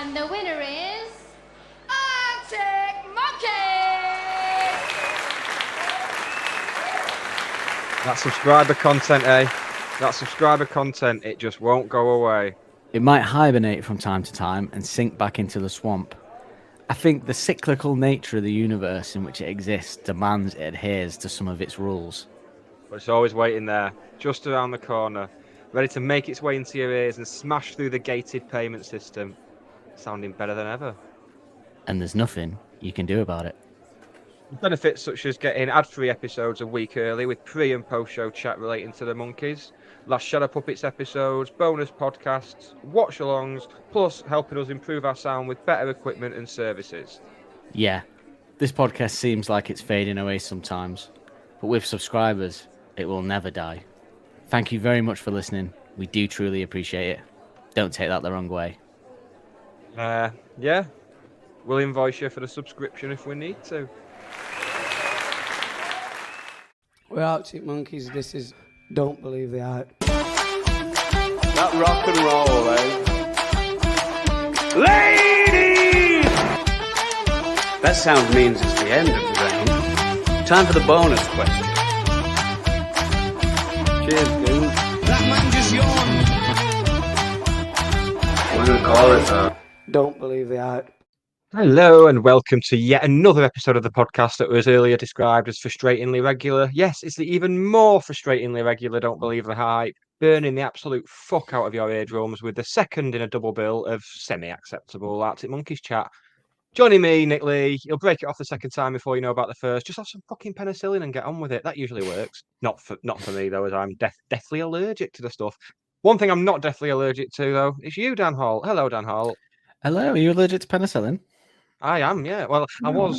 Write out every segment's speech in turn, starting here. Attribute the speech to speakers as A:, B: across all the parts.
A: And the winner is... Arctic Monkeys!
B: That subscriber content, eh? That subscriber content, it just won't go away.
C: It might hibernate from time to time and sink back into the swamp. I think the cyclical nature of the universe in which it exists demands it adheres to some of its rules.
B: But it's always waiting there, just around the corner, ready to make its way into your ears and smash through the gated payment system, sounding better than ever.
C: And there's nothing you can do about it.
B: Benefits such as getting ad-free episodes a week early with pre- and post-show chat relating to the monkeys, last Shadow Puppets episodes, bonus podcasts, watch-alongs, plus helping us improve our sound with better equipment and services.
C: Yeah, this podcast seems like it's fading away sometimes, but with subscribers, it will never die. Thank you very much for listening. We do truly appreciate it. Don't take that the wrong way.
B: Yeah, we'll invoice you for the subscription if we need to.
D: We're Arctic Monkeys. This is Don't Believe the Hype.
E: That rock and roll, eh? Ladies! That sound means it's the end of the round. Time for the bonus question. Cheers, dude. That man just yawned. We're gonna call it
D: Don't Believe the Hype.
B: Hello and welcome to yet another episode of the podcast that was earlier described as frustratingly regular. Yes, it's the even more frustratingly regular Don't Believe the Hype, burning the absolute fuck out of your eardrums with the second in a double bill of semi-acceptable Arctic Monkeys chat. Joining me, Nick Lee. You'll break it off the second time before you know about the first. Just have some fucking penicillin and get on with it. That usually works. Not for me though, as I'm deathly allergic to the stuff. One thing I'm not deathly allergic to though is you, Dan Holt. Hello, Dan Holt.
C: Hello, are you allergic to penicillin?
B: I am, yeah. Well,
C: No.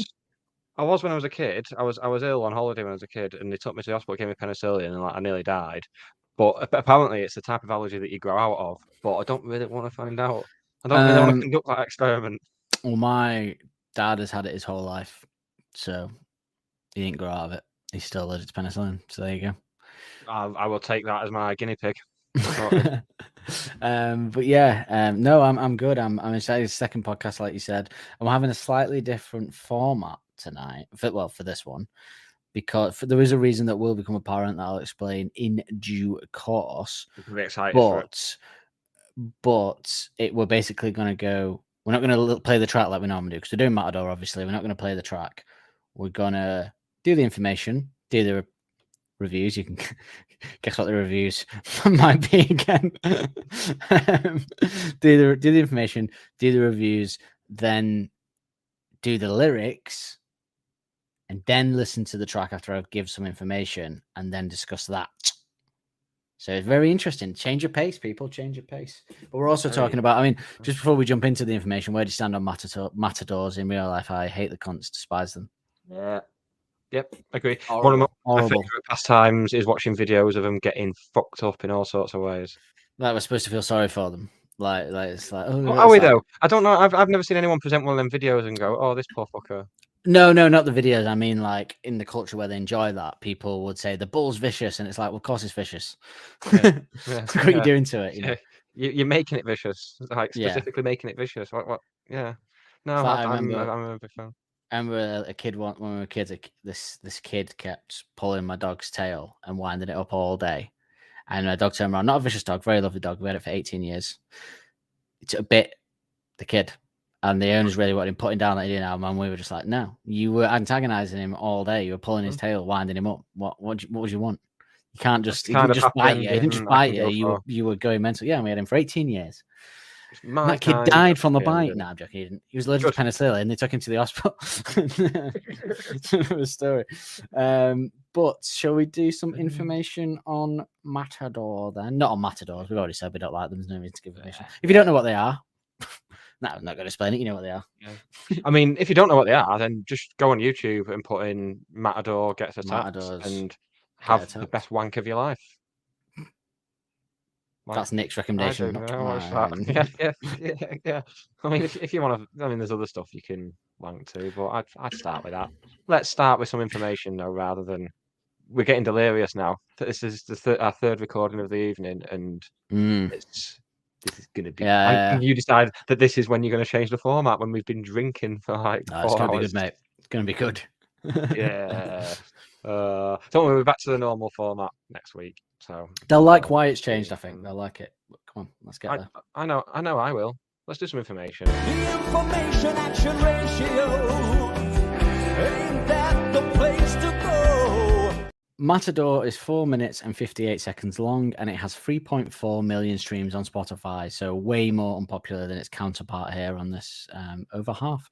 B: I was when I was a kid. I was ill on holiday when I was a kid, and they took me to the hospital, gave me penicillin, and I nearly died. But apparently, it's the type of allergy that you grow out of. But I don't really want to find out. I don't really want to conduct that experiment.
C: Well, my dad has had it his whole life, so he didn't grow out of it. He's still allergic to penicillin, so there you go.
B: I will take that as my guinea pig.
C: But yeah, no, I'm good. I'm excited. Second podcast, like you said, I'm having a slightly different format tonight. For this one, because there is a reason that will become apparent that I'll explain in due course.
B: I'm very excited for it.
C: But we're basically going to go. We're not going to play the track like we normally do because we're doing Matador. Obviously, we're not going to play the track. We're going to do the information, do the reviews. You can guess what the reviews might be again. do the information, do the reviews, then do the lyrics, and then listen to the track after I give some information, and then discuss that. So it's very interesting. Change your pace, people. Change your pace. But we're also talking about, I mean, just before we jump into the information, where do you stand on matadors in real life? I hate the cunts, despise them.
B: Yeah. Yep, agree.
C: Horrible.
B: One of my favourite pastimes is watching videos of them getting fucked up in all sorts of ways.
C: Like we're supposed to feel sorry for them. Like it's like, oh,
B: Are we though? I don't know. I've never seen anyone present one of them videos and go, "Oh, this poor fucker."
C: No, not the videos. I mean, like in the culture where they enjoy that, people would say the bull's vicious, and it's like, well, of course it's vicious.
B: Yeah.
C: Look what you're doing to it. You know?
B: You're making it vicious, like specifically making it vicious. What? Yeah. No, I'm a big fan.
C: I remember a kid when we were kids. This kid kept pulling my dog's tail and winding it up all day, and my dog turned around. Not a vicious dog, very lovely dog. We had it for 18 years. It took a bit the kid. And the owners really wanted him putting down like he did now, and we were just like, no, you were antagonizing him all day. You were pulling his tail, winding him up. What would you want? You can't just, he didn't just bite you. He didn't just bite you. You were going mental. Yeah, and we had him for 18 years. That kid died from the bite. No, I'm joking. He was allergic to penicillin, and they took him to the hospital. A story. But shall we do some information on Matador then? Not on Matadors. We've already said we don't like them. There's no need to give information. If you don't know what they are, no, I'm not going to explain it. You know what they are.
B: Yeah. I mean, if you don't know what they are, then just go on YouTube and put in Matador gets attacked and have the best wank of your life.
C: That's Nick's recommendation.
B: Yeah. I mean, if you want to, I mean, there's other stuff you can wank to, but I'd start with that. Let's start with some information though, rather than we're getting delirious now. This is our third recording of the evening, and it's This is going to be.
C: Yeah.
B: And you decide that this is when you're going to change the format when we've been drinking for like
C: No,
B: 4
C: it's going to be
B: hours.
C: good, mate. It's going to be good.
B: Yeah. Don't worry, we're back to the normal format next week. So
C: They'll like why it's changed, I think. They'll like it. But come on, let's get there.
B: I know I will. Let's do some information.
F: The information action ratio. Ain't that the place to go?
C: Matador is 4 minutes and 58 seconds long, and it has 3.4 million streams on Spotify, so way more unpopular than its counterpart here on this, over half.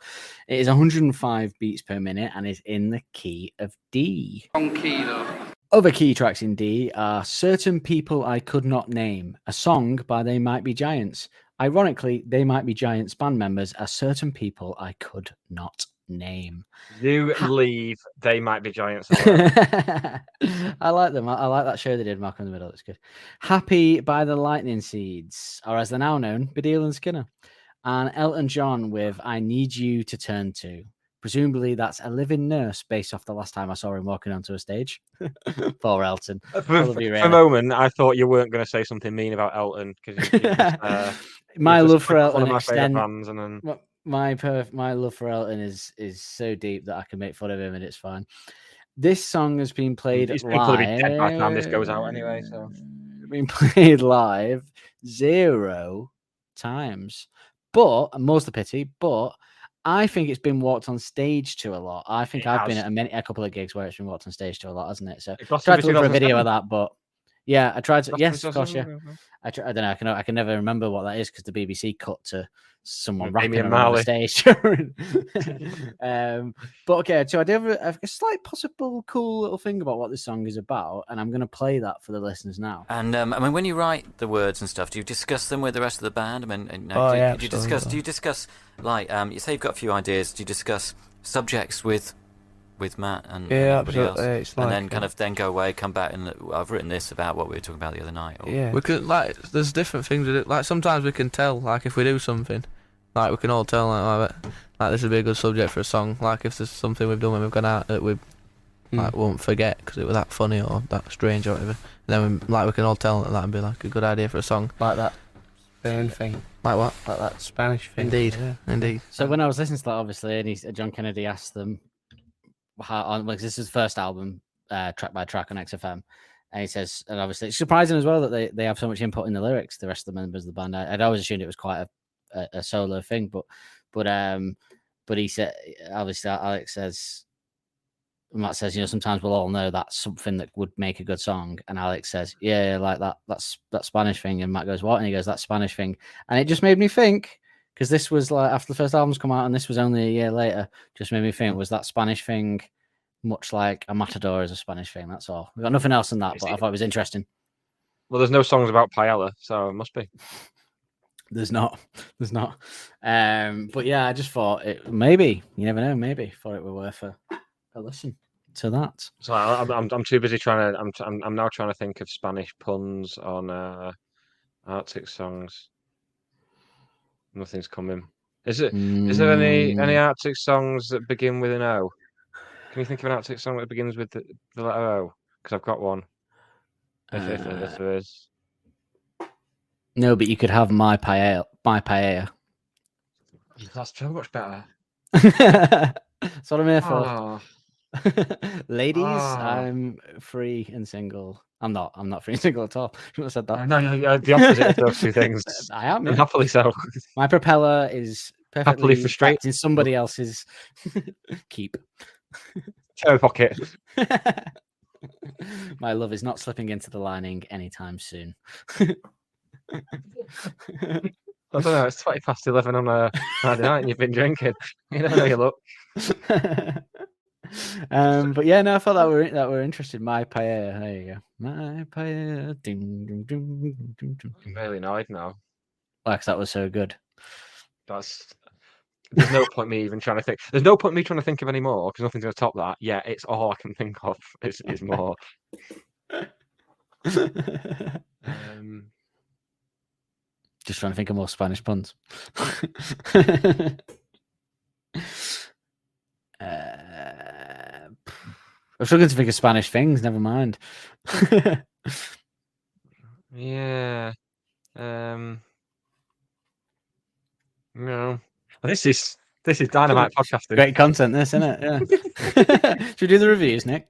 C: It is 105 beats per minute and is in the key of D.
G: Wrong key though.
C: Other key tracks in D are Certain People I Could Not Name, a song by They Might Be Giants. Ironically, They Might Be Giants band members are certain people I could not name.
B: Do leave They Might Be Giants alone.
C: I like them. I like that show they did, Mark in the Middle. It's good. Happy by the Lightning Seeds, or as they're now known, Baddiel and Skinner. And Elton John with I Need You to Turn To. Presumably that's a living nurse based off the last time I saw him walking onto a stage. Poor Elton.
B: For a moment, I thought you weren't going to say something mean about Elton because
C: my love for Elton
B: one of my favorite bands, and then
C: my love for Elton is so deep that I can make fun of him and it's fine. This song has been played
B: he's
C: live.
B: probably dead by the time this goes out anyway. So
C: been played live 0 times, but and more's the pity. But I think it's been walked on stage to a lot. I think I've been at a couple of gigs where it's been walked on stage to a lot, hasn't it? So I tried to look for a video of that, but yeah, I tried to. Yes, of course, yeah. I don't know. I can never remember what that is because the BBC cut to someone rapping on the stage. But okay, so I do have a slight possible cool little thing about what this song is about, and I'm going to play that for the listeners now.
H: And I mean, when you write the words and stuff, do you discuss them with the rest of the band? I mean, do you discuss like you say you've got a few ideas? Do you discuss subjects with Matt and everybody else?
I: It's
H: and then kind of then go away, come back, and I've written this about what we were talking about the other night. Or...
I: Yeah, we could there's different things with it. Like sometimes we can tell, like if we do something, like we can all tell, like this would be a good subject for a song. Like if there's something we've done when we've gone out that we like won't forget because it was that funny or that strange or whatever. And then we can all tell that would be like a good idea for a song.
D: Like that Spain thing.
I: Like what?
D: Like that Spanish thing.
I: Indeed,
D: yeah.
I: Indeed.
C: So when I was listening to that, obviously, and John Kennedy asked them because this is the first album, track by track on XFM, and he says, and obviously it's surprising as well that they have so much input in the lyrics. The rest of the members of the band, I'd always assumed it was quite a solo thing, but he said, obviously, Alex says, Matt says, sometimes we'll all know that's something that would make a good song, and Alex says, yeah, like that's that Spanish thing, and Matt goes, what? And he goes, that Spanish thing, and it just made me think. Because this was like after the first album's come out, and this was only a year later. Just made me think: was that Spanish thing much like a Matador is a Spanish thing? That's all. We got nothing else than that, but I thought it was interesting.
B: Well, there's no songs about paella, so it must be.
C: There's not. But yeah, I just thought it. Maybe you never know. Maybe thought it were worth a listen to that.
B: So I'm too busy trying to. I'm now trying to think of Spanish puns on Arctic songs. Nothing's coming. Is there any Arctic songs that begin with an O? Can you think of an Arctic song that begins with the letter O? Because I've got one. If there is.
C: No, but you could have my paella.
B: That's so much better.
C: That's what I'm here for.
B: Oh.
C: Ladies, I'm free and single. I'm not free and single at all. You said that.
B: No, the opposite of those two things.
C: I am.
B: And happily so.
C: My propeller is
B: Happily
C: perfectly
B: frustrated
C: in somebody else's keep.
B: Toe pocket.
C: My love is not slipping into the lining anytime soon.
B: I don't know. It's 11 on a Friday night, and you've been drinking. You don't know your luck.
C: But yeah, no, I thought that were interested. My paella, there you go. My paella.
B: I'm really annoyed now.
C: Like that was so good.
B: There's no point me even trying to think. There's no point me trying to think of any more because nothing's going to top that. Yeah, it's all I can think of. Is more.
C: Just trying to think of more Spanish puns. I'm struggling to think of Spanish things. Never mind.
B: Yeah. No. This is dynamite podcasting.
C: Great content, this, isn't it? Yeah. Should we do the reviews, Nick?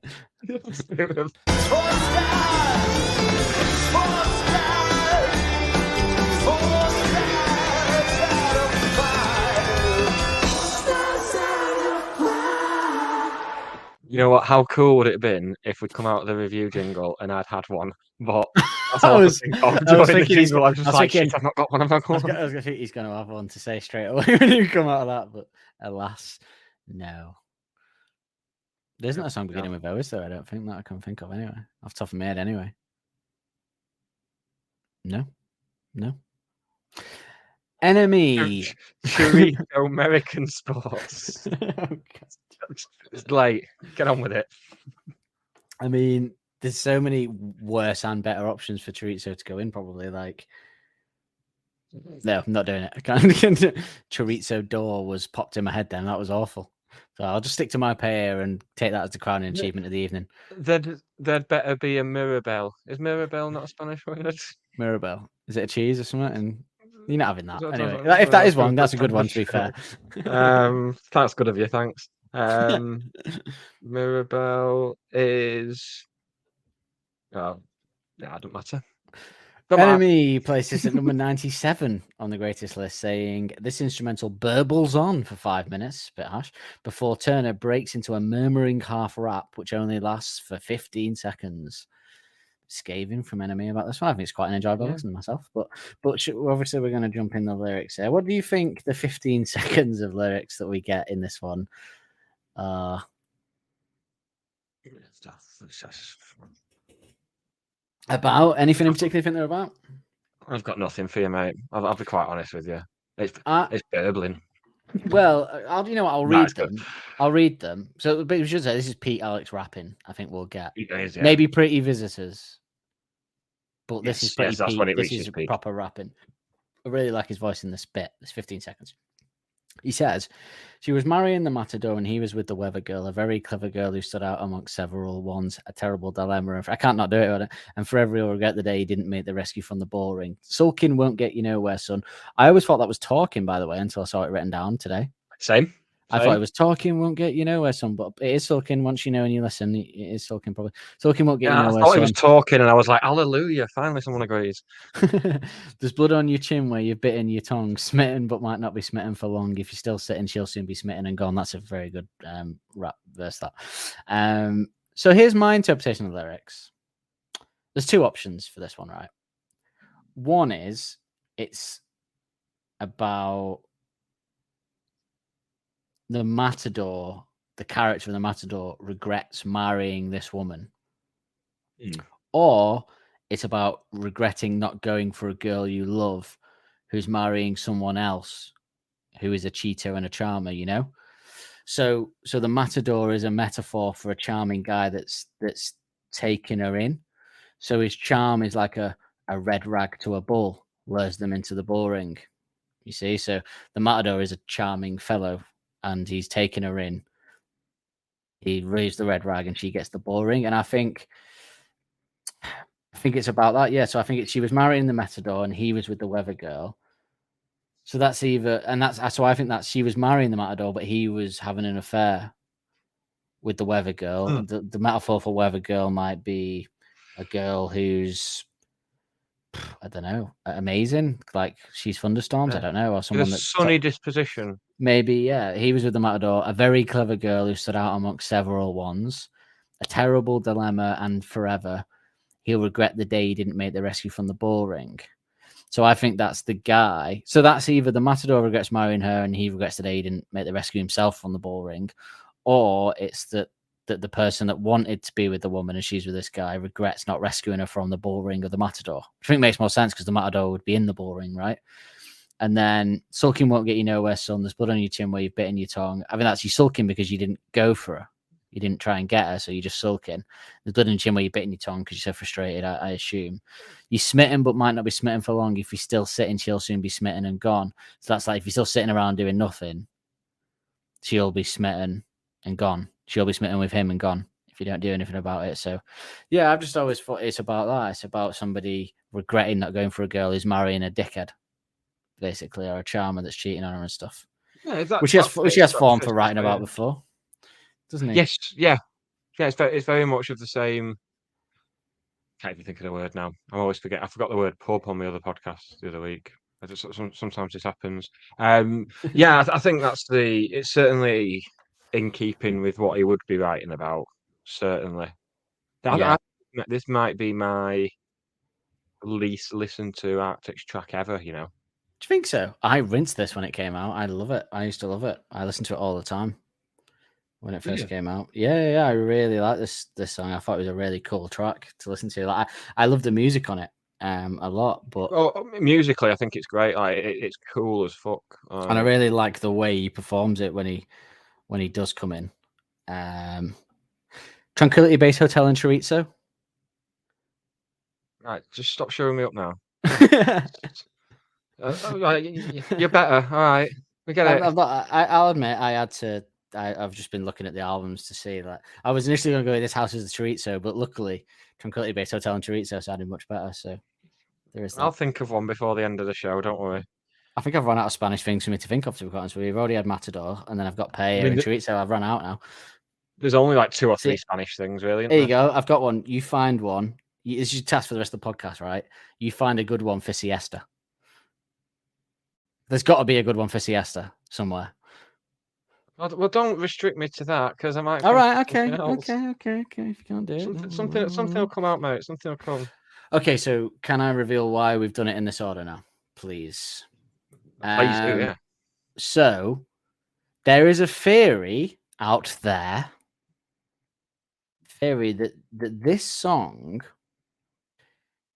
B: You know what? How cool would it have been if we'd come out with the review jingle and I'd had one? But that's all I was thinking.
C: I was thinking
B: I've not got one. I've not got one.
C: I was going to think he's going to have one to say straight away when you come out of that, but alas, no. There isn't a song beginning with O, is there? I don't think that I can think of anyway. Off the top of my head, anyway. No. Enemy.
B: Chorizo American Sports. It's late. Get on with it.
C: I mean, there's so many worse and better options for chorizo to go in, probably. Like, no, I'm not doing it. I can't. Chorizo door was popped in my head then. That was awful. So I'll just stick to my pair and take that as the crowning achievement of the evening.
B: There'd better be a Mirabelle. Is Mirabelle not a Spanish word?
C: Mirabelle. Is it a cheese or something? And you're not having that. Anyway, if that is one, that's a good one, to be fair.
B: That's good of you. Thanks. Mirabelle is. Oh, yeah, it doesn't matter.
C: Enemy places at number 97 on the greatest list, saying this instrumental burbles on for 5 minutes, bit harsh, before Turner breaks into a murmuring half rap, which only lasts for 15 seconds. Scathing from Enemy about this one. I think it's quite an enjoyable listen myself, but obviously we're going to jump in the lyrics here. What do you think the 15 seconds of lyrics that we get in this one are? About anything in particular you think they're about?
B: I've got nothing for you, mate. I'll be quite honest with you. It's burbling.
C: Well, I'll read them. I'll read them. So, but we should say this is Pete Alex rapping. I think we'll get maybe Pretty Visitors, but this is pretty Pete. This is proper rapping. I really like his voice in this bit. It's 15 seconds. He says, she was marrying the Matador and he was with the weather girl, a very clever girl who stood out amongst several ones, a terrible dilemma. I can't not do it. And forever he'll regret the day he didn't make the rescue from the ball ring. Sulking won't get you nowhere, son. I always thought that was talking, by the way, until I saw it written down today.
B: Same.
C: I thought it was talking won't get you nowhere, son, but it is sulking once you know and you listen. It is sulking, probably. Sulking won't get you nowhere.
B: I thought it was talking, and I was like, hallelujah, finally someone agrees.
C: There's blood on your chin where you've bitten your tongue, smitten but might not be smitten for long. If you're still sitting, she'll soon be smitten and gone. That's a very good rap verse, that. So here's my interpretation of the lyrics. There's two options for this one, right? One is it's about the Matador, the character of the Matador, regrets marrying this woman. Or it's about regretting not going for a girl you love who's marrying someone else who is a cheater and a charmer, you know? So the Matador is a metaphor for a charming guy that's taking her in. So his charm is like a red rag to a bull, lures them into the bull ring. You see? So the Matador is a charming fellow and he's taken her in. He raised the red rag and she gets the bull ring. And I think it's about that. Yeah. So I think she was marrying the Matador and he was with the weather girl. So that's either, and that's, so I think that she was marrying the Matador, but he was having an affair with the weather girl. The metaphor for weather girl might be a girl who's, I don't know, amazing. Like she's thunderstorms. I don't know, or someone that's
B: sunny disposition.
C: Maybe, yeah. He was with the Matador, a very clever girl who stood out amongst several ones, a terrible dilemma, and forever he'll regret the day he didn't make the rescue from the bull ring. So I think that's the guy. So that's either the Matador regrets marrying her and he regrets the day he didn't make the rescue himself from the bull ring, or it's that the person that wanted to be with the woman and she's with this guy regrets not rescuing her from the bull ring of the Matador. I think it makes more sense because the Matador would be in the bull ring, right? And then sulking won't get you nowhere, son. There's blood on your chin where you've bitten your tongue. I mean, that's you sulking because you didn't go for her. You didn't try and get her, so you're just sulking. There's blood on your chin where you're bitten your tongue because you're so frustrated, I assume. You're smitten, but might not be smitten for long. If you're still sitting, she'll soon be smitten and gone. So that's like if you're still sitting around doing nothing, she'll be smitten and gone. She'll be smitten with him and gone if you don't do anything about it. So, yeah, I've just always thought it's about that. It's about somebody regretting not going for a girl who's marrying a dickhead. basically, or a charmer that's cheating on her and stuff.
B: Yeah,
C: which he has form for writing about before, doesn't he?
B: Yes, yeah. It's very much of the same. Can't even think of the word now. I always forget. I forgot the word pub on the other podcast the other week. Sometimes this happens. Yeah, I think it's certainly in keeping with what he would be writing about. Certainly. This might be my least listened to Arctic's track ever, you know.
C: Do you think so? I rinsed this when it came out. I love it. I used to love it. I listened to it all the time when it first came out. Yeah. I really like this song. I thought it was a really cool track to listen to. Like, I love the music on it a lot. But
B: musically, I think it's great. Like, it's cool as fuck.
C: And I really like the way he performs it when he does come in. Tranquility Base Hotel in Chorizo.
B: Right, just stop showing me up now. You're better. All right, we get it.
C: I'll admit, I've just been looking at the albums to see that. I was initially going to go with This House is the Chorizo, but luckily Tranquility Base Hotel and Chorizo sounded much better. So there is that.
B: I'll think of one before the end of the show. Don't worry.
C: I think I've run out of Spanish things for me to think of, to be quite honest with you. We've already had Matador, and then I've got Paella and Chorizo. I've run out now.
B: There's only like 2 or 3 Spanish things, really.
C: There you go. I've got one. You find one. This is your task for the rest of the podcast, right? You find a good one for siesta. There's got to be a good one for siesta somewhere.
B: Well, don't restrict me to that, because I might.
C: All right. Okay. If you can't do it,
B: something will come out, mate. Something will come.
C: Okay. So, can I reveal why we've done it in this order now, please?
B: Please do. Yeah.
C: So, there is a theory out there. Theory that this song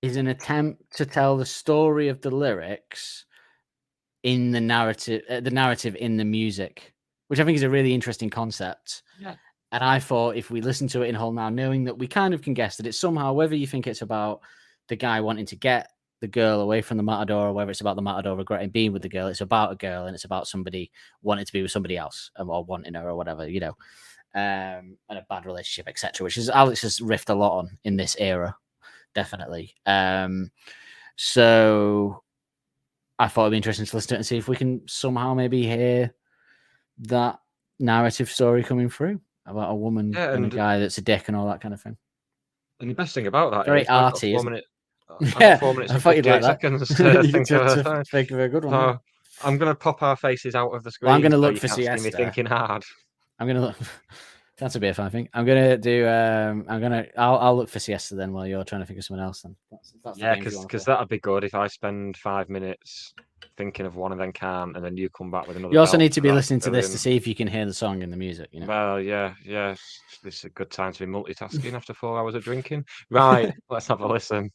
C: is an attempt to tell the story of the lyrics in the narrative in the music, which I think is a really interesting concept.
B: Yeah.
C: And I thought if we listen to it in whole now, knowing that we kind of can guess that it's somehow, whether you think it's about the guy wanting to get the girl away from the Matador, or whether it's about the Matador regretting being with the girl, it's about a girl and it's about somebody wanting to be with somebody else or wanting her or whatever, you know, and a bad relationship, etc., which is Alex has riffed a lot on in this era. Definitely. So I thought it'd be interesting to listen to it and see if we can somehow maybe hear that narrative story coming through about a woman and a guy that's a dick and all that kind of thing.
B: And the best thing about that
C: very
B: is
C: arty.
B: I've got 4 minutes
C: I
B: and
C: thought you'd like
B: 58
C: that.
B: seconds to think
C: of a good one.
B: I'm going to pop our faces out of the screen.
C: Well, I'm going to look
B: so
C: for siesta.
B: Me thinking hard.
C: I'm going to look. That's a bit of fun, I think. I'm gonna do. I'll look for siesta then while you're trying to think of someone else. Then. That's
B: because that'd be good if I spend 5 minutes thinking of one and then can't, and then you come back with another.
C: You also need to be listening to this to see if you can hear the song and the music. You know.
B: Well, yeah. This is a good time to be multitasking after 4 hours of drinking. Right, let's have a listen.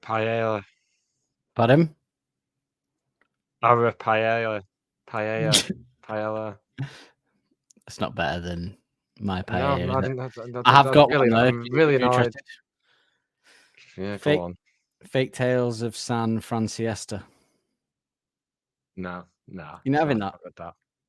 B: Paella.
C: Pardon?
B: Our paella. Paella.
C: It's not better than my
B: No,
C: paella.
B: I
C: I have got
B: really,
C: one though.
B: I'm really
C: if you're
B: annoyed.
C: interested.
B: Yeah,
C: Fake-
B: go on.
C: Fake Tales of San Franciesta.
B: No.
C: You're not having that.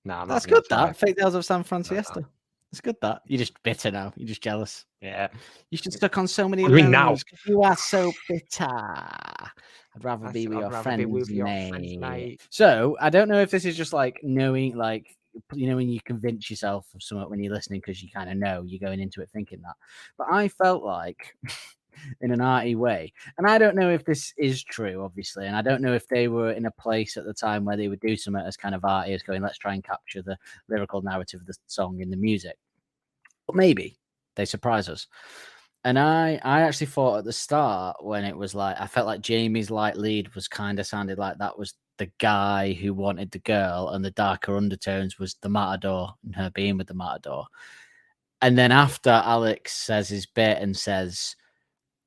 B: No, I'm
C: That's
B: not
C: good.
B: sorry.
C: That Fake Tales of San Franciesta. It's good. That you're just bitter now. You're just jealous.
B: Yeah.
C: You should stuck on so many
B: I
C: of
B: mean,
C: those
B: now.
C: 'cause you are so bitter. I'd rather be with your friends, mate. So I don't know if this is just like knowing, like, you know, when you convince yourself of something when you're listening because you kind of know you're going into it thinking that. But I felt like in an arty way, and I don't know if this is true, obviously, and I don't know if they were in a place at the time where they would do something as kind of arty as going, let's try and capture the lyrical narrative of the song in the music. But maybe they surprise us. And I actually thought at the start when it was like, I felt like Jamie's light lead was kind of sounded like that was the guy who wanted the girl, and the darker undertones was the Matador and her being with the Matador. And then after Alex says his bit and says,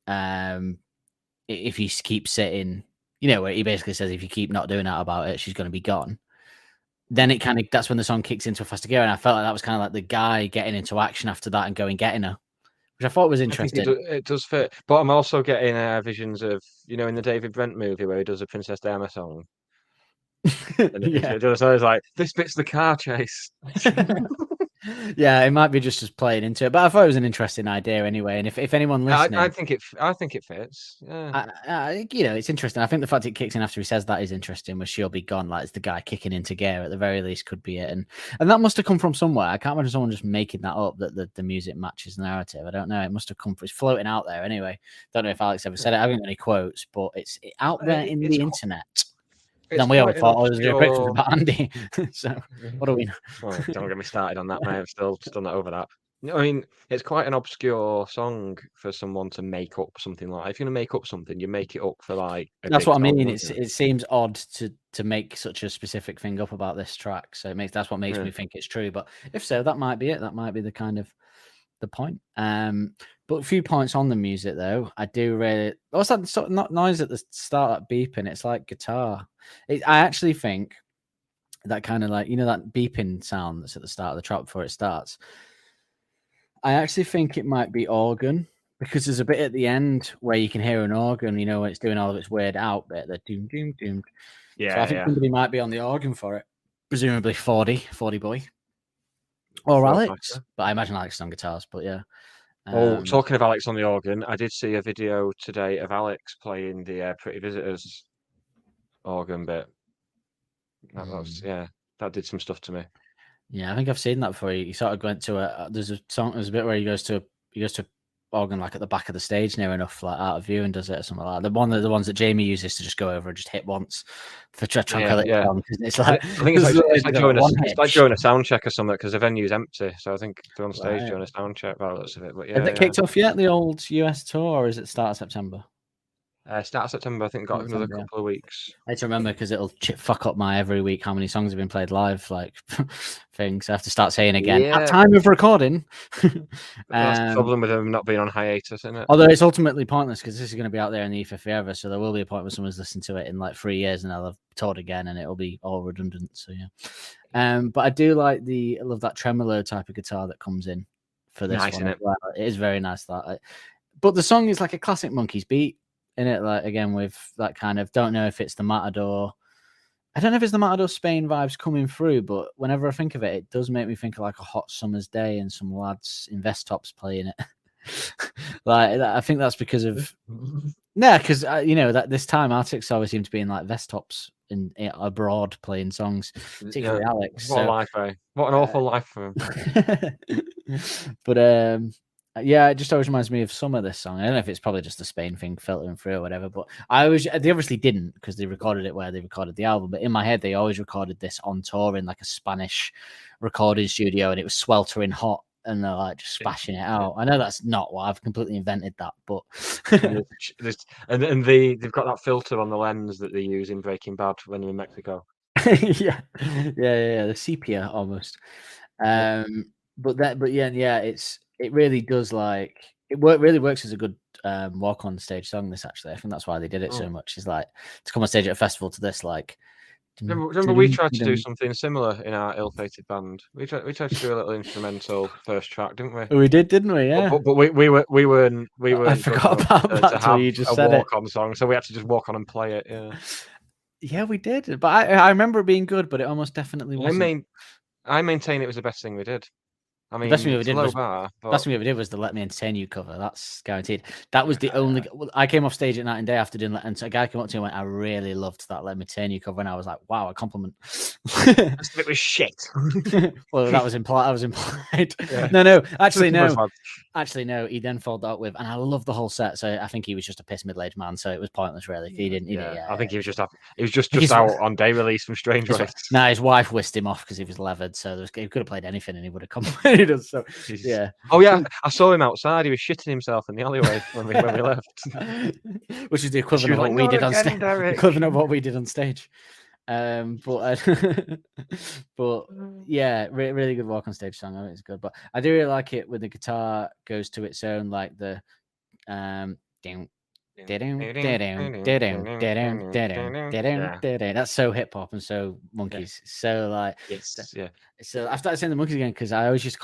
C: if you keep sitting, you know, where he basically says, if you keep not doing that about it, she's going to be gone. Then it kind of, that's when the song kicks into a faster gear. And I felt like that was kind of like the guy getting into action after that and going, getting her. Which I thought was interesting.
B: It does fit, but I'm also getting visions of, you know, in the David Brent movie where he does a Princess Diana song. And
C: Yeah.
B: it was always like, this bit's the car chase.
C: Yeah, it might be just as playing into it, but I thought it was an interesting idea anyway. And if anyone listening,
B: I think it fits. Yeah,
C: you know, it's interesting. I think the fact it kicks in after he says that is interesting. Where she'll be gone, like it's the guy kicking into gear at the very least, could be it. And that must have come from somewhere. I can't imagine someone just making that up that the music matches the narrative. I don't know. It must have come from. It's floating out there anyway. Don't know if Alex ever said it. I haven't got any quotes, but it's out there in the internet. Then we all thought, it was a quick about Andy. So what do we know?
B: Oh, don't get me started on that, mate. I'm still not over that. I mean, it's quite an obscure song for someone to make up something like. If you're gonna make up something, you make it up for like.
C: That's what I mean. It seems odd to make such a specific thing up about this track. So that's what makes me think it's true. But if so, that might be it. That might be the kind of the point. But a few points on the music though. I do really. What's that sort of noise at the start, that beeping? It's like guitar. I actually think that kind of like, you know, that beeping sound that's at the start of the track before it starts. I actually think it might be organ, because there's a bit at the end where you can hear an organ, you know, when it's doing all of its weird out bit, the doom, doom, doom.
B: Yeah.
C: So I think somebody might be on the organ for it. Presumably 40 boy. Or Alex. But I imagine Alex is on guitars, but yeah.
B: Talking of Alex on the organ, I did see a video today of Alex playing the Pretty Visitors organ bit. That was, that did some stuff to me.
C: Yeah, I think I've seen that before. He sort of went to there's a bit where he goes to organ like at the back of the stage near enough, like out of view, and does it or something like that. The ones that Jamie uses to just go over and just hit once for tranquility.
B: Yeah.
C: It's like,
B: I think it's like during a sound check or something, because the venue's empty. So I think they're on stage during a sound check by the looks of it. But
C: has it kicked off yet, the old US tour, or is it start of September?
B: Start of September. I think got another couple of weeks.
C: I have to remember, because it'll fuck up my every week how many songs have been played live, like things. I have to start saying again at time of recording.
B: That's the problem with them not being on hiatus, isn't it?
C: Although it's ultimately pointless, because this is going to be out there in the ether forever, so there will be a point where someone's listened to it in like 3 years and they'll have toured again, and it'll be all redundant. So yeah. But I do like I love that tremolo type of guitar that comes in for this one. It is very nice. But the song is like a classic Monkeys beat in it, like again with that kind of, don't know if it's the Matador. I don't know if it's the Matador Spain vibes coming through, but whenever I think of it, it does make me think of like a hot summer's day and some lads in vest tops playing it. Like I think that's because of because you know that this time artists always seem to be in like vest tops in abroad playing songs, particularly Alex.
B: What a life, eh? What an awful life for him.
C: But yeah, it just always reminds me of some of this song. I don't know if it's probably just the Spain thing filtering through or whatever, but they obviously didn't, because they recorded it where they recorded the album. But in my head, they always recorded this on tour in like a Spanish recording studio, and it was sweltering hot, and they're like just spashing it out. I know that's not what I've completely invented that, but
B: and they've got that filter on the lens that they use in Breaking Bad when they're in Mexico.
C: yeah, the sepia almost. But yeah, it really does, like, really works as a good walk on stage song. This actually, I think that's why they did it so much. Is like to come on stage at a festival to this, like.
B: Remember we tried to do something similar in our ill-fated band. We tried to do a little instrumental first track, didn't we?
C: We did, didn't we? Yeah.
B: But we weren't.
C: I forgot about that
B: to have
C: you just
B: a
C: said it.
B: walk-on song, so we had to just walk on and play it. Yeah.
C: Yeah, we did. But I remember it being good, but it almost definitely wasn't.
B: I maintain it was the best thing we did. I mean,
C: best thing we did
B: low
C: was
B: bar, but...
C: best thing we ever did was the "Let Me Entertain You" cover. That's guaranteed. That was the only. I came off stage at Night and Day after doing that, and so a guy came up to me and went, "I really loved that Let Me Entertain You" cover," and I was like, "Wow, a compliment."
B: It was shit.
C: Well, that was implied. I was implied.
B: Yeah.
C: No. Actually, no. He then followed that with, and I love the whole set. So I think he was just a pissed middle-aged man. So it was pointless, really. He didn't. Yeah.
B: I think he was just out on day release from Strange Ways.
C: No, his wife whisked him off because he was leathered. So he could have played anything, and he would have complimented us. So. Yeah.
B: Oh yeah, I saw him outside. He was shitting himself in the alleyway when we left.
C: Which is the equivalent of what we did on stage. Equivalent of what we did on stage. But yeah, really good walk on stage song. I think it's good. But I do really like it when the guitar goes to its own, like the that's so hip hop and so Monkeys. So like,
B: yeah.
C: So I started saying the Monkeys again because I always used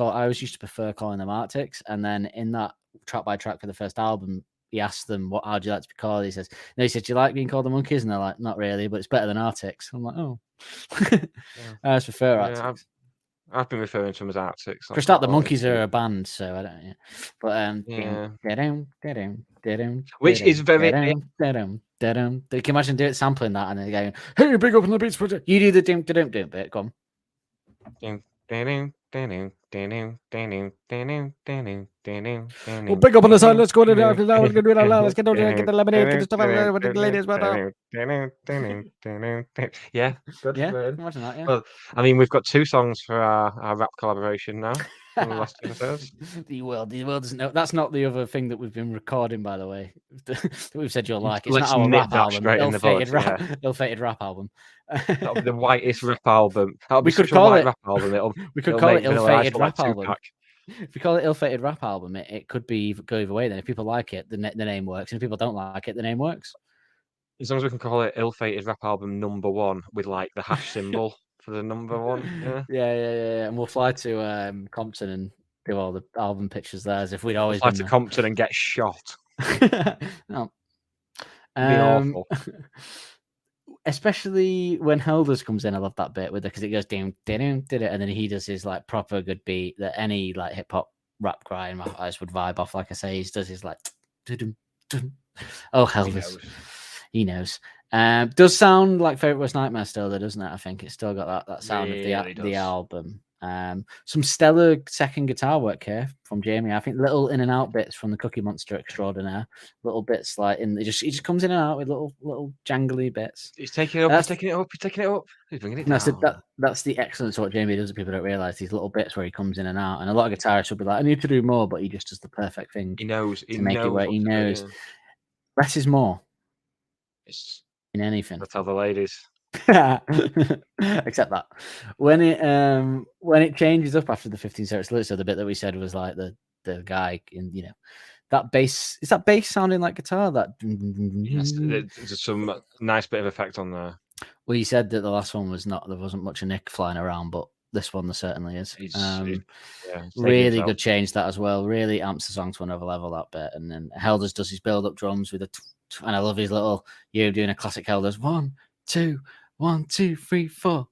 C: to prefer calling them Arctics. And then in that track by track for the first album, he asked them, how do you like to be called? He says, no, he said, do you like being called the Monkeys? And they're like, not really, but it's better than Arctics. I'm like, oh, I just prefer Arctics.
B: I've been referring to them as Arctics.
C: For a start, the Monkeys are a band, so I don't know. But
B: which is very.
C: You can imagine doing sampling that and then going, "Hey, big up on the Beats Project." You do the dim bit. Go on. Well, big up on the side. Let's go to the after that. Let's do it out loud. Let's get the lemonade. Get the stuff out with the ladies.
B: Yeah, good.
C: Yeah, imagine that. Yeah.
B: Well, I mean, we've got 2 songs for our rap collaboration now. From the last episodes.
C: The world doesn't know. That's not the other thing that we've been recording, by the way. That we've said you'll like. It's
B: Let's
C: not our rap album.
B: Ill-fated
C: rap album.
B: That'll be the whitest rap album.
C: We could call it
B: rap album.
C: We could call it ill-fated rap album. If we call it ill-fated rap album, it could be go either way. Then if people like it, the name works, and if people don't like it, the name works.
B: As long as we can call it ill-fated rap album #1 with like the hash symbol for the #1.
C: Yeah. And we'll fly to Compton and do all the album pictures there as if we'd always
B: fly to Compton and get shot.
C: No.
B: Be awful.
C: Especially when Helders comes in, I love that bit with it because it goes down, and then he does his like proper good beat that any like hip hop rap guy in my eyes would vibe off. Like I say, he does his like, oh Helders, he knows. Does sound like Favorite Worst Nightmare still, though, doesn't it? I think it's still got that sound of the album. Some stellar second guitar work here from Jamie. I think little in and out bits from the Cookie Monster extraordinaire. Little bits like he just comes in and out with little jangly bits.
B: He's taking it up. He's taking it up. He's bringing it down.
C: That's the excellence of what Jamie does that people don't realize. These little bits where he comes in and out, and a lot of guitarists will be like, "I need to do more," but he just does the perfect thing.
B: He knows.
C: He knows. Less is more.
B: It's
C: in anything.
B: That's how the ladies.
C: Except that when it changes up after the 15 seconds, so the bit that we said was like the guy in that bass. Is that bass sounding like guitar? That
B: there's some nice bit of effect on there.
C: Well, you said that the last one was not. There wasn't much of Nick flying around, but this one there certainly is. Really good change that as well. Really amps the song to another level, that bit. And then Helders does his build up drums with and I love his little doing a classic Helders 1, 2, 1, 2, 3, 4.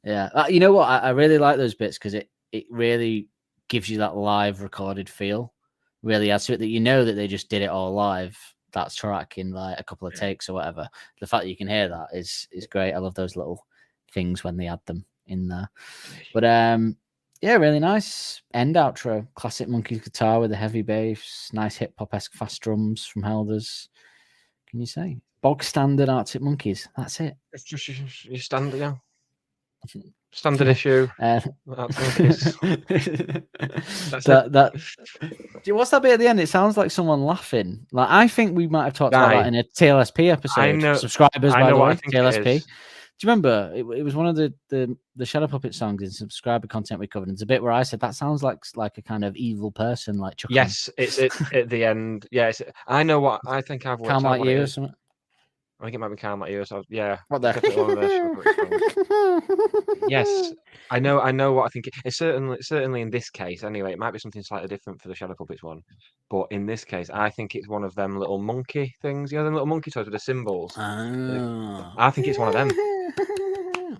C: Yeah, you know what? I really like those bits because it really gives you that live recorded feel. Really adds to it that that they just did it all live. That's track in like a couple of takes or whatever. The fact that you can hear that is great. I love those little things when they add them in there. But yeah, really nice end outro. Classic Monkeys guitar with a heavy bass. Nice hip hop-esque fast drums from Helders. Can you say bog standard Arctic Monkeys? That's it.
B: It's just your standard, standard issue.
C: What's that bit at the end? It sounds like someone laughing. Like I think we might have talked about that in a TLSP episode.
B: I know.
C: Subscribers, by the way, TLSP. you remember? It was one of the Shadow Puppet songs in subscriber content we covered. And it's a bit where I said that sounds like a kind of evil person, like chuckling.
B: Yes, it's at the end. Yeah, I know what I think. I've worked
C: Calm
B: out
C: Like
B: what
C: You
B: it
C: or
B: is.
C: something.
B: I think it might be Calm Like You. So yeah,
C: What the?
B: definitely one of their Shadow Puppet songs. Yes, I know what I think. It's certainly in this case. Anyway, it might be something slightly different for the Shadow Puppets one, but in this case, I think it's one of them little monkey things. You know, them little monkey toys with the symbols.
C: Oh.
B: I think it's one of them.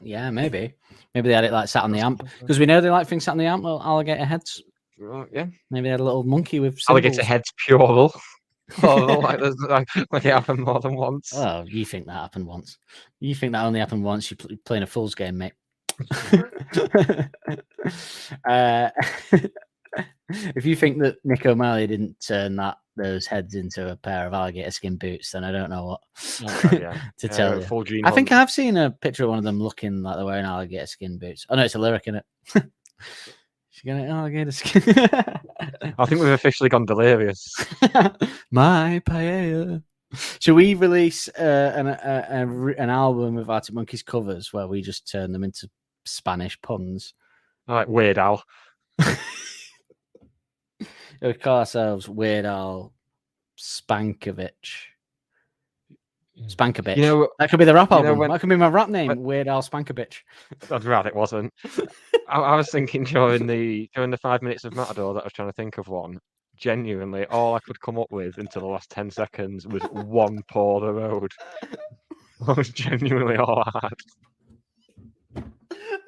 C: Yeah, maybe they had it like sat on the amp because we know they like things sat on the amp. Little alligator heads.
B: Yeah.
C: Maybe they had a little monkey with symbols.
B: Alligator heads, plural. like it happened more than once.
C: Oh, you think that happened once? You think that only happened once? You're playing a fool's game, mate. If you think that Nick O'Malley didn't turn those heads into a pair of alligator skin boots, then I don't know what to tell you.
B: Full Gene
C: I think
B: Hunt.
C: I've seen a picture of one of them looking like they're wearing alligator skin boots. Oh no, it's a lyric in it. She's gonna alligator skin.
B: I think we've officially gone delirious.
C: My paella. Should we release an album of Arctic Monkeys covers where we just turn them into Spanish puns?
B: Like Weird Al.
C: We call ourselves Weird Al Spankovic. Spankovic.
B: You know,
C: that could be the rap album.
B: when-
C: That could be my rap name, Weird Al Spankovic.
B: I'd rather it wasn't. I was thinking during the 5 minutes of Matador that I was trying to think of one. Genuinely, all I could come up with until the last 10 seconds was one Paw the Road. That was genuinely all I had.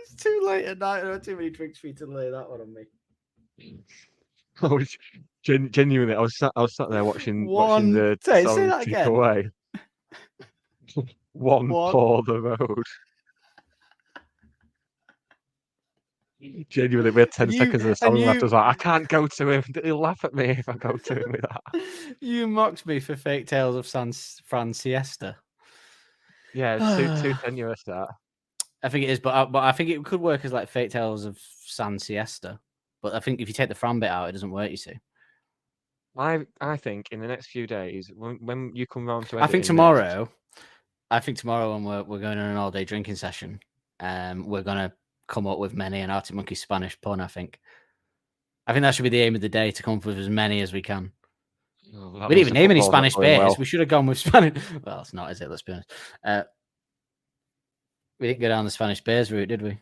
C: It's too late at night. I had too many drinks for you to lay that one on me.
B: I was genuinely, I was sat there watching the
C: say
B: song
C: that
B: tick
C: again.
B: away. One Paw the Road. Genuinely, we had 10 seconds of the song left. I was like, I can't go to him. He'll laugh at me if I go to him with that.
C: You mocked me for Fake Tales of San Siesta.
B: Yeah, it's too tenuous, that.
C: I think it is, but I think it could work as like Fake Tales of San Siesta. But I think if you take the Fran bit out, it doesn't work, you see.
B: I think in the next few days, when you come round to
C: I think tomorrow when we're going on an all-day drinking session, we're going to come up with many an Arctic Monkey Spanish pun, I think that should be the aim of the day, to come up with as many as we can. We didn't even name any Spanish beers. Well. We should have gone with Spanish. Well, it's not, is it? Let's be honest. We didn't go down the Spanish beers route, did we?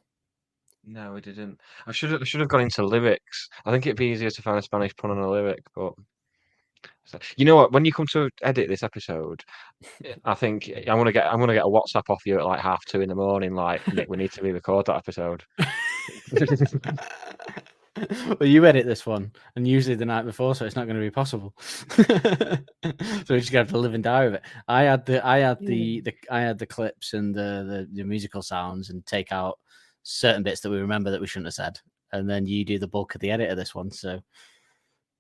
B: No, we didn't. I should have gone into lyrics. I think it'd be easier to find a Spanish pun on a lyric, but you know what? When you come to edit this episode, I think I'm gonna get a WhatsApp off you at like 2:30 in the morning. Like, Nick, we need to re-record that episode.
C: Well, you edit this one, and usually the night before, so it's not going to be possible. So we just have to live and die with it. I had the clips and the musical sounds, and take out certain bits that we remember that we shouldn't have said, and then you do the bulk of the edit of this one. So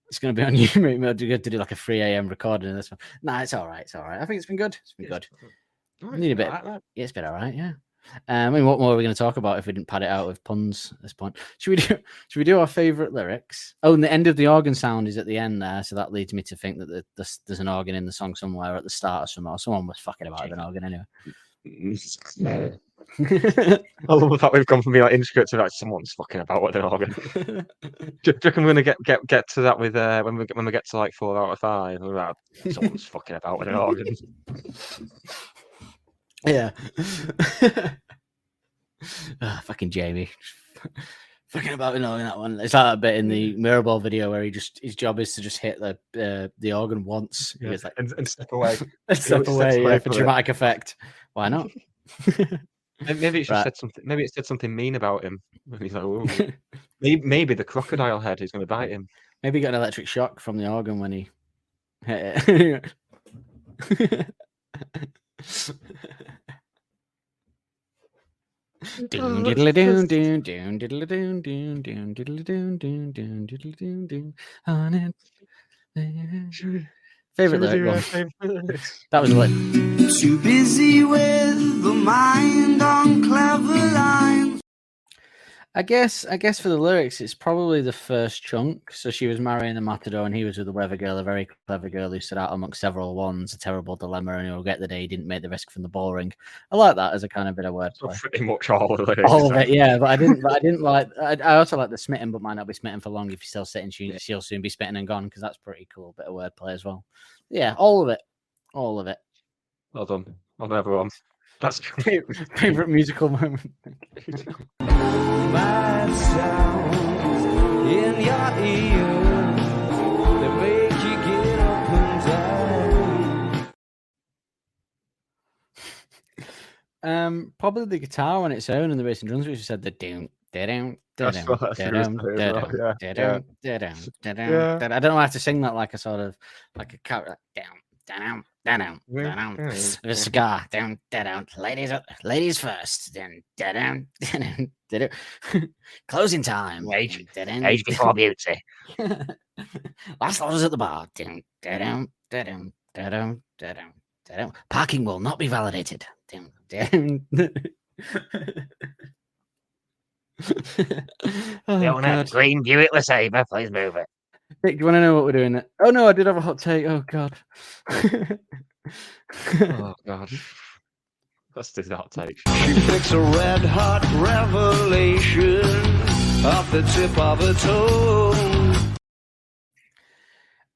C: it's going to be on you. Maybe I'll to do like a 3 a.m. recording of this one. Nah, it's all right. It's all right. I think it's been good. It's been good. Need a bit. Yeah, it's been all right. Yeah. I mean, what more are we going to talk about if we didn't pad it out with puns at this point? Should we do our favourite lyrics? Oh, and the end of the organ sound is at the end there, so that leads me to think that there's an organ in the song somewhere at the start or somewhere. Someone was fucking about with an organ anyway.
B: I love the fact we've gone from being like intricate to like someone's fucking about with an organ. Do you reckon we're gonna get to that with when we get to like 4 out of 5? We're like, someone's fucking about with an organ.
C: Yeah. Fucking Jamie. Fucking about with an organ, that one. It's like that bit in the Mirrorball video where his job is to just hit the organ once.
B: Yeah.
C: Like,
B: and step away.
C: Step away for dramatic effect. Why not?
B: Maybe it said something. Maybe it said something mean about him. And he's like, "Ooh." maybe the crocodile head is going to bite him.
C: Maybe he got an electric shock from the organ when he hit it. Favorite lyric. That was lit.
F: Too busy with the mind on clever lines.
C: I guess for the lyrics, it's probably the first chunk. So she was marrying the Matador, and he was with the weather girl, a very clever girl who stood out amongst several ones, a terrible dilemma, and he'll get the day he didn't make the risk from the ball ring. I like that as a kind of bit of wordplay.
B: So pretty much all of it.
C: All of it, yeah. But I didn't like. I also like the smitten, but might not be smitten for long. If you're still sitting, she'll soon be smitten and gone, because that's pretty cool bit of wordplay as well. Yeah, all of it.
B: Well done on everyone. That's
C: favorite musical moment.
F: My sounds in your ear, they make you get up and down.
C: Probably the guitar on its own and the bass and drums, which you said the doom. I don't know how to sing that like a sort of like a cat down, with a cigar, down, ladies first, then closing time, age before beauty. Last orders at the bar, parking will not be validated.
G: Green Buick LeSabre, please move it.
C: Nick, do you want to know what we're doing? Oh no, I did have a hot take. Oh god.
B: Oh god. That's the hot take.
F: She picks a red hot revelation off the tip of her toe.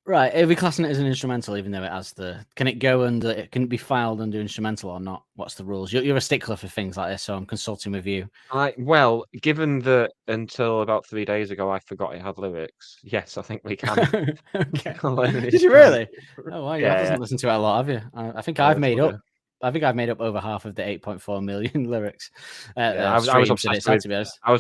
C: Right, are we classing it as an instrumental, even though it has can it go under? Can it be filed under instrumental or not? What's the rules? You're a stickler for things like this, so I'm consulting with you.
B: Well, given that until about 3 days ago I forgot it had lyrics, yes, I think we can.
C: Okay. Did you really? Oh wow, you haven't listened to it a lot, have you? I think I've made up. I think I've made up over half of the 8.4 million lyrics.
B: I was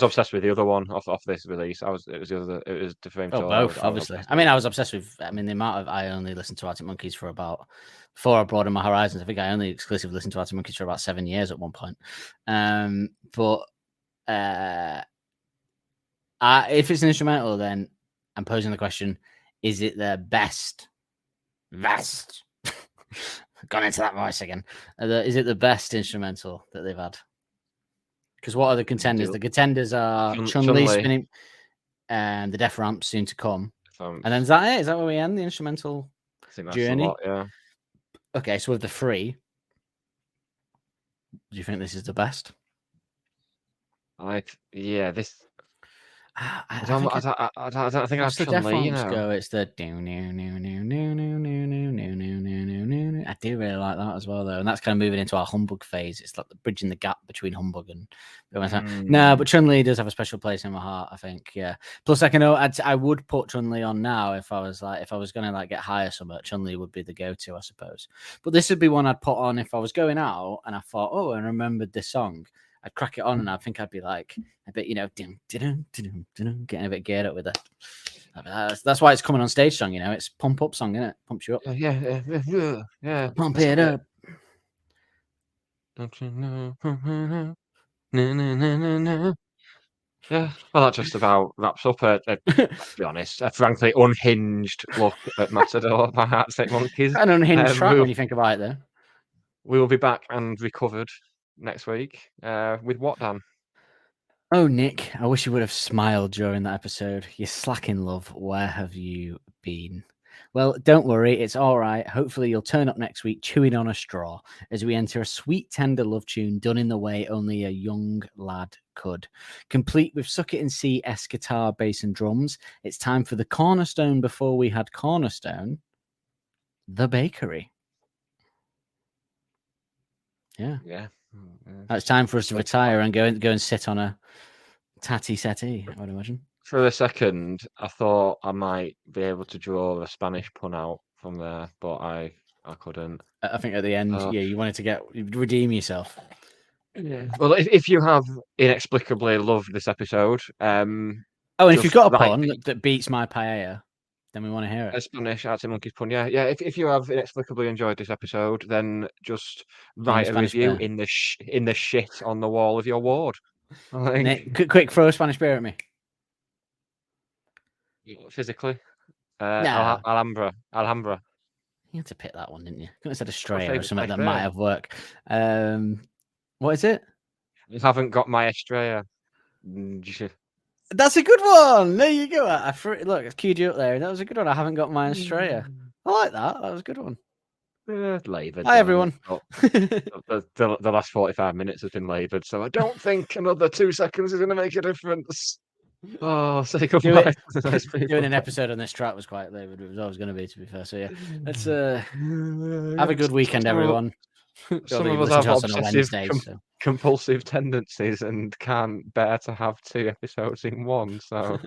B: obsessed with the other one off this release. It was the Fame Tour.
C: Both, obviously. I was obsessed with. The amount of I only listened to Arctic Monkeys for about before I broadened my horizons. I think I only exclusively listened to Arctic Monkeys for about 7 years at one point. If it's an instrumental, then I'm posing the question: is it their best? Gone into that voice again. Is it the best instrumental that they've had? Because what are the contenders? The contenders are Chun-Li spinning, and the Death Ramp soon to come. And then is that it? Is that where we end the instrumental journey?
B: Yeah.
C: Okay, so with the three, do you think this is the best?
B: This.
C: I
B: don't think
C: I've
B: the Death
C: Ramps go. It's the I do really like that as well, though, and that's kind of moving into our humbug phase. It's like bridging the gap between humbug and. No, but Chun-Li does have a special place in my heart, I think. Yeah. Plus, I would put Chun-Li on now if I was going to get higher somewhere. Chun-Li would be the go-to, I suppose. But this would be one I'd put on if I was going out and I thought, oh, I remembered this song. I'd crack it on and I think I'd be like a bit, getting a bit geared up with it. That's why it's coming on stage song, it's pump up song, isn't it? Pumps you up.
B: Yeah.
C: Pump it up.
B: Don't you know? No. Yeah. Well, that just about wraps up let's be honest, a frankly unhinged look at Matador by Arctic Monkeys.
C: An unhinged track when you think about it, though.
B: We will be back and recovered next week with what, Dan?
C: Oh, Nick, I wish you would have smiled during that episode. You slacking love. Where have you been? Well, don't worry, it's all right. Hopefully you'll turn up next week chewing on a straw as we enter a sweet, tender love tune done in the way only a young lad could. Complete with Suck It and See-esque guitar, bass and drums, it's time for the cornerstone before we had cornerstone, the bakery. Yeah. It's time for us to retire and go and sit on a tatty settee, I would imagine.
B: For a second, I thought I might be able to draw a Spanish pun out from there, but I couldn't.
C: I think at the end, you wanted to redeem yourself.
B: Yeah. Well, if you have inexplicably loved this episode,
C: and if you've got a pun that beats my paella, then we want to hear it.
B: A Spanish Arctic Monkeys pun, yeah. If you have inexplicably enjoyed this episode, then just write a review in the shit on the wall of your ward.
C: Nick, quick, throw a Spanish beer at me.
B: Physically,
C: no.
B: Alhambra.
C: You had to pick that one, didn't you? Couldn't have said Estrella or something that might have worked. What is it?
B: You haven't got my Estrella.
C: That's a good one. There you go. Look, I've queued you up there. That was a good one. I haven't got mine straight. I like that. That was a good one.
B: Laboured.
C: Hi, everyone.
B: The last 45 minutes has been laboured, so I don't think another 2 seconds is going to make a difference. Oh, say goodbye to the nice people.
C: Doing an episode on this track was quite laboured. It was always going to be fair. So yeah, let's have a good weekend, everyone.
B: Some of us have obsessive, compulsive tendencies and can't bear to have 2 episodes in one. So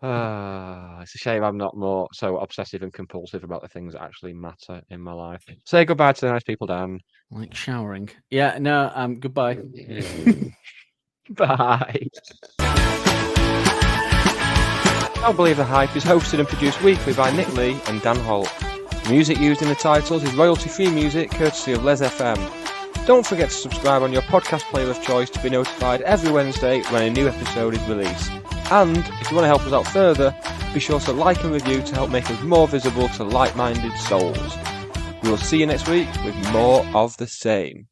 B: it's a shame I'm not more so obsessive and compulsive about the things that actually matter in my life. Say goodbye to the nice people, Dan.
C: Like showering. Yeah, no, goodbye.
B: Bye. Don't Believe the Hype is hosted and produced weekly by Nick Lee and Dan Holt. Music used in the titles is royalty-free music courtesy of Les FM. Don't forget to subscribe on your podcast player of choice to be notified every Wednesday when a new episode is released. And if you want to help us out further, be sure to like and review to help make us more visible to like-minded souls. We will see you next week with more of the same.